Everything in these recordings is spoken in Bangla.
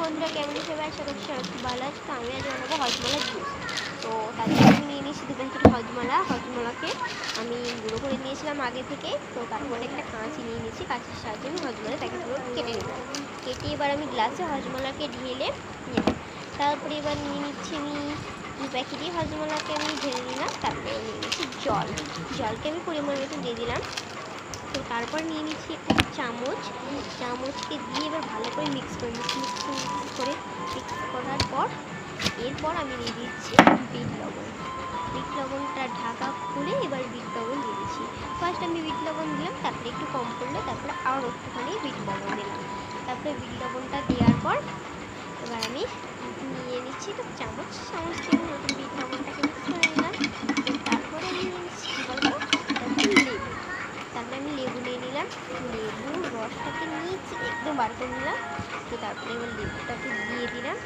বন্ধুরা কেমন হিসেবে আশা করছি সবাই খুব ভালো আছে। তো আমি আজ বানাবো হজমলা জুস। তো তার জন্য আমি নিয়ে নিয়েছি 2 প্যাকেট হজমলাকে আমি গুঁড়ো করে নিয়েছিলাম আগে থেকে। তো তারপরে একটা কাঁচি নিয়ে নিয়েছি, কাঁচির সাহায্যে আমি হজমলার প্যাকেটগুলো কেটে নেব। কেটে এবার আমি গ্লাসে হজমলাকে ঢেলে নেব। তারপরে এবার নিয়ে নিচ্ছি আমি 2 প্যাকেটই হজমলাকে আমি ঢেলে নিলাম। তারপরে নিয়ে নিচ্ছি জলকে আমি পরিমাণ মতো দিয়ে দিলাম। তো তারপর নিয়ে নিচ্ছি একটা চামচকে দিয়ে এবার ভালো করে মিক্স করার পর এরপর আমি দিয়ে দিচ্ছি বিট লবণটা ঢাকা খুলে এবার বিট লবণ দিয়ে দিচ্ছি। ফার্স্ট আমি বিট লবণ দিলাম, তারপরে একটু কম করলে তারপরে আরও একটুখানি বিট লবণ দিলাম। তারপরে বিট লবণটা দেওয়ার পর এবার আমি নিয়ে নিচ্ছি একটা চামচ দিয়ে নতুন বিট লবণটাকে মিক্স করে নিলাম। তারপরে আমি নিয়ে নিচ্ছি লেবু। তারপরে আমি লেবু নিয়ে নিলাম, লেবুর রসটাকে নিচে একদম বার করে নিলাম। তো তারপরে এবার লেবুটাকে দিয়ে দিলাম।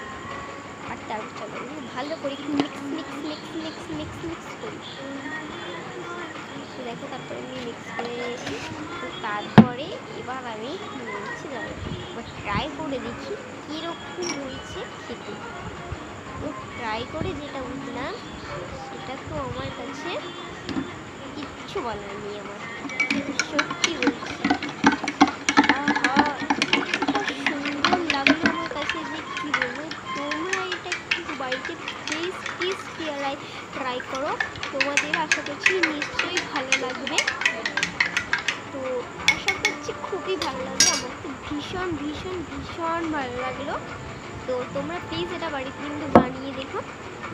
আর তারপর চলো ভালো করে মিক্স করি। তো দেখো তারপরে আমি মিক্স করে নিয়েছি। তো তারপরে এবার আমি নিয়েছি এবার ট্রাই করে দেখি কীরকম হয়েছে খেতে। তো ট্রাই করে যেটা বুঝলাম সেটা তো আমার কাছে কিচ্ছু বলার নেই। আমার সত্যি বলছি, সুন্দর লাগলো আমার কাছে যে কী বলবো। তোমরা এটা কিন্তু বাড়িতে প্লিজ ট্রাই করো। তোমাদের আশা করছি নিশ্চয়ই ভালো লাগবে। তো আশা করছি খুবই ভালো লাগবে। আমার তো ভীষণ ভালো লাগলো। তো তোমরা প্লিজ এটা বাড়িতে কিন্তু বানিয়ে দেখো।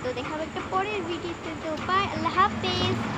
তো দেখা হবে একটা পরের ভিডিওতে। তো বাই, আল্লাহ হাফেজ।